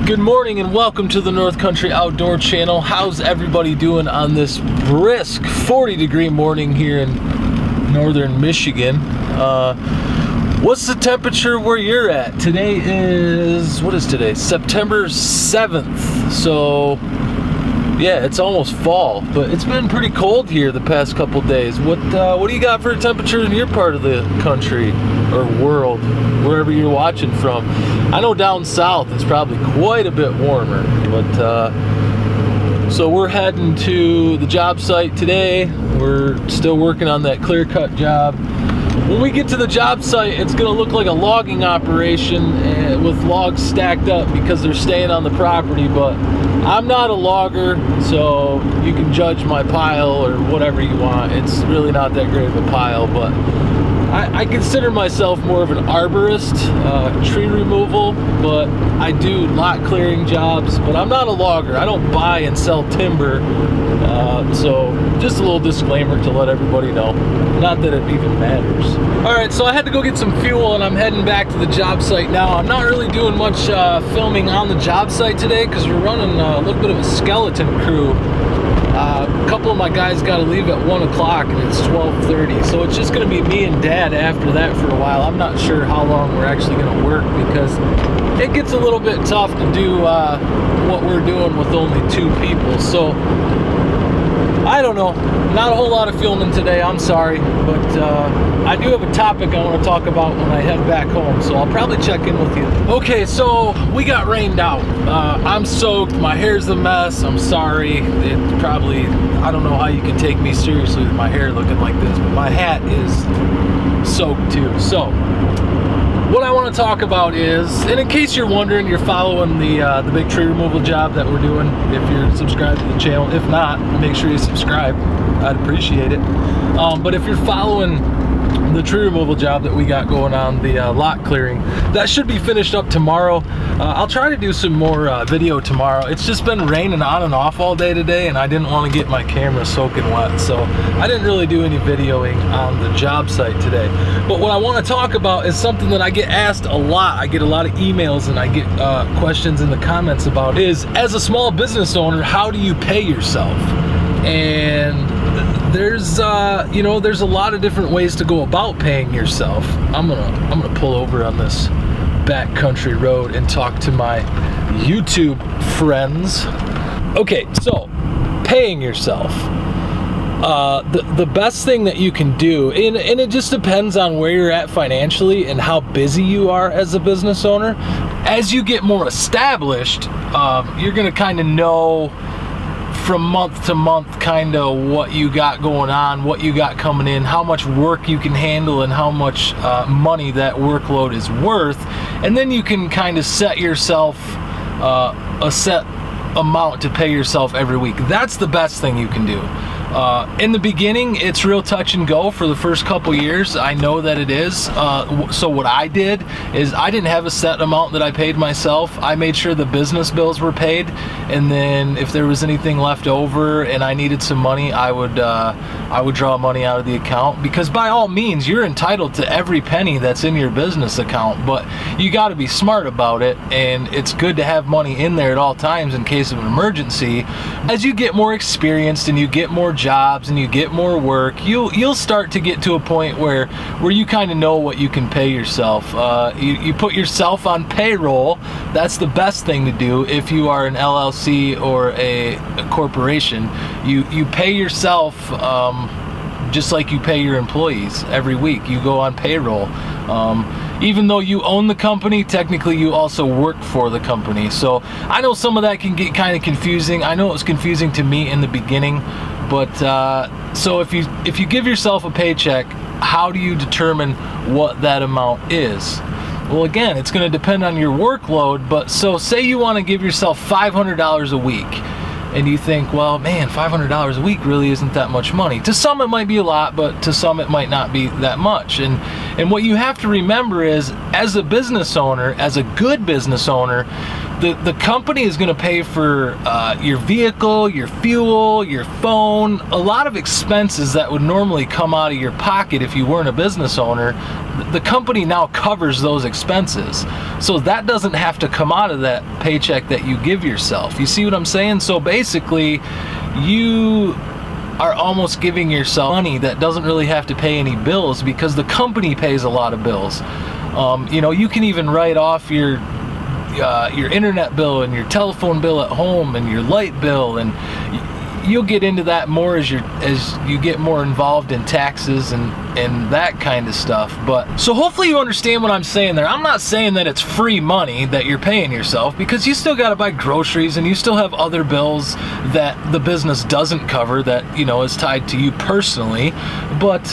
Good morning and welcome to the North Country Outdoor Channel. How's everybody doing on this brisk 40-degree morning here in northern Michigan? What's the temperature where you're at? Today is, what is today? September 7th. So, yeah, it's almost fall, but it's been pretty cold here the past couple days. What do you got for a temperature in your part of the country or world, wherever you're watching from? I know down south it's probably quite a bit warmer, but so we're heading to the job site today. We're still working on that clear cut job. When we get to the job site, it's gonna look like a logging operation with logs stacked up because they're staying on the property, but I'm not a logger, so you can judge my pile or whatever you want. It's really not that great of a pile, but I consider myself more of an arborist, tree removal, but I do lot clearing jobs, but I'm not a logger. I don't buy and sell timber, so just a little disclaimer to let everybody know. Not that it even matters. All right, so I had to go get some fuel and I'm heading back to the job site now. I'm not really doing much filming on the job site today because we're running a little bit of a skeleton crew. A couple of my guys got to leave at 1 o'clock and it's 12:30, so it's just going to be me and Dad after that for a while. I'm not sure how long we're actually going to work because it gets a little bit tough to do what we're doing with only 2 people. So I don't know, not a whole lot of filming today, I'm sorry, but I do have a topic I want to talk about when I head back home, so I'll probably check in with you. Okay, so we got rained out. I'm soaked, my hair's a mess, I'm sorry. It probably, I don't know how you can take me seriously with my hair looking like this, but my hat is soaked too. So what I want to talk about is, and in case you're wondering, you're following the big tree removal job that we're doing, if you're subscribed to the channel. If not, make sure you subscribe. I'd appreciate it. But if you're following the tree removal job that we got going on, the lot clearing, that should be finished up tomorrow. I'll try to do some more video tomorrow. It's just been raining on and off all day today, and I didn't want to get my camera soaking wet, so I didn't really do any videoing on the job site today. But what I want to talk about is something that I get asked a lot. I get a lot of emails and I get questions in the comments about is, as a small business owner, how do you pay yourself? And there's you know, there's a lot of different ways to go about paying yourself. I'm gonna pull over on this backcountry road and talk to my YouTube friends. Okay, so paying yourself. The best thing that you can do, and it just depends on where you're at financially and how busy you are as a business owner. As you get more established, you're gonna kind of know from month to month kind of what you got going on, what you got coming in, how much work you can handle, and how much money that workload is worth. And then you can kind of set yourself a set amount to pay yourself every week. That's the best thing you can do. In the beginning, it's real touch and go for the first couple years. I know that it is. So what I did is I didn't have a set amount that I paid myself. I made sure the business bills were paid, and then if there was anything left over and I needed some money, I would draw money out of the account, because by all means you're entitled to every penny that's in your business account, but you got to be smart about it, and it's good to have money in there at all times in case of an emergency. As you get more experienced and you get more jobs and you get more work, you'll start to get to a point where you kind of know what you can pay yourself. You put yourself on payroll. That's the best thing to do. If you are an LLC or a corporation, you pay yourself just like you pay your employees every week. You go on payroll. Even though you own the company, technically you also work for the company. So I know some of that can get kind of confusing. I know it was confusing to me in the beginning, but so if you give yourself a paycheck, how do you determine what that amount is? Well, again, it's going to depend on your workload, but so say you want to give yourself $500 a week. And you think, well, man, $500 a week really isn't that much money. To some it might be a lot, but to some it might not be that much. And And what you have to remember is, as a business owner, as a good business owner, the company is going to pay for your vehicle, your fuel, your phone, a lot of expenses that would normally come out of your pocket if you weren't a business owner. The company now covers those expenses. So that doesn't have to come out of that paycheck that you give yourself. You see what I'm saying? So basically, you are almost giving yourself money that doesn't really have to pay any bills, because the company pays a lot of bills. You know, you can even write off your internet bill and your telephone bill at home and your light bill, and you'll get into that more as you get more involved in taxes and that kind of stuff. But so hopefully you understand what I'm saying there. I'm not saying that it's free money that you're paying yourself, because you still got to buy groceries and you still have other bills that the business doesn't cover that, you know, is tied to you personally. But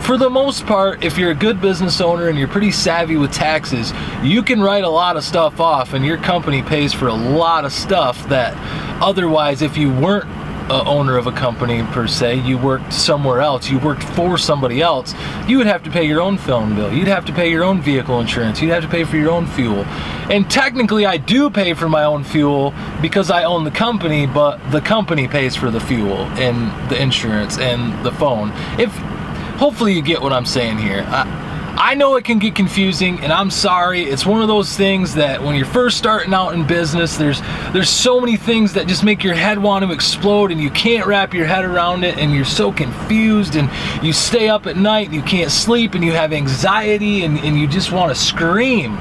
for the most part, if you're a good business owner and you're pretty savvy with taxes, you can write a lot of stuff off, and your company pays for a lot of stuff that otherwise, if you weren't an owner of a company per se, you worked somewhere else, you worked for somebody else, you would have to pay your own phone bill, you'd have to pay your own vehicle insurance, you'd have to pay for your own fuel. And technically I do pay for my own fuel because I own the company, but the company pays for the fuel and the insurance and the phone. Hopefully you get what I'm saying here. I know it can get confusing, and I'm sorry. It's one of those things that when you're first starting out in business, there's so many things that just make your head want to explode, and you can't wrap your head around it, and you're so confused, and you stay up at night and you can't sleep, and you have anxiety, and you just want to scream.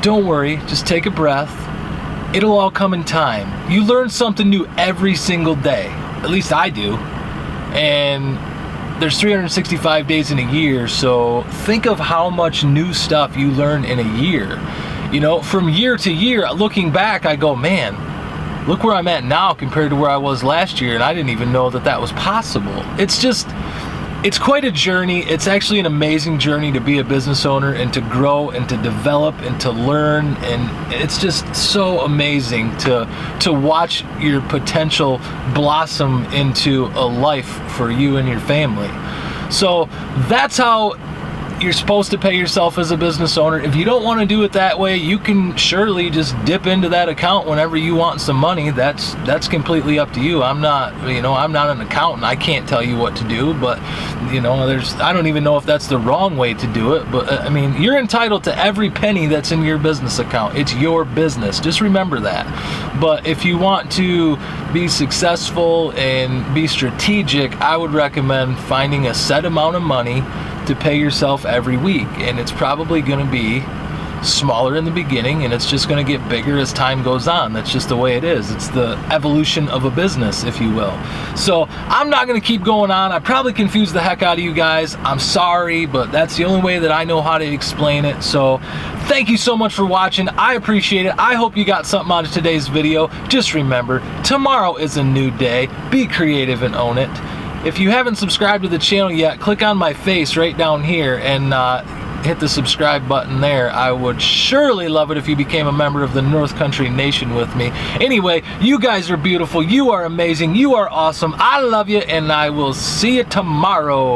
Don't worry, just take a breath. It'll all come in time. You learn something new every single day. At least I do. And there's 365 days in a year, so think of how much new stuff you learn in a year. You know, from year to year, looking back, I go, man, look where I'm at now compared to where I was last year, and I didn't even know that that was possible. It's quite a journey. It's actually an amazing journey to be a business owner and to grow and to develop and to learn, and it's just so amazing to watch your potential blossom into a life for you and your family. So that's how you're supposed to pay yourself as a business owner. If you don't want to do it that way, you can surely just dip into that account whenever you want some money. That's completely up to you. I'm not an accountant. I can't tell you what to do, but I don't even know if that's the wrong way to do it. But I mean, you're entitled to every penny that's in your business account. It's your business. Just remember that. But if you want to be successful and be strategic, I would recommend finding a set amount of money to pay yourself every week, and it's probably going to be smaller in the beginning, and it's just going to get bigger as time goes on. That's just the way it is. It's the evolution of a business, if you will. So I'm not going to keep going on. I probably confused the heck out of you guys. I'm sorry, but that's the only way that I know how to explain it. So thank you so much for watching. I appreciate it. I hope you got something out of today's video. Just remember, tomorrow is a new day. Be creative and own it. If you haven't subscribed to the channel yet, click on my face right down here and hit the subscribe button there. I would surely love it if you became a member of the North Country Nation with me. Anyway, you guys are beautiful. You are amazing. You are awesome. I love you, and I will see you tomorrow.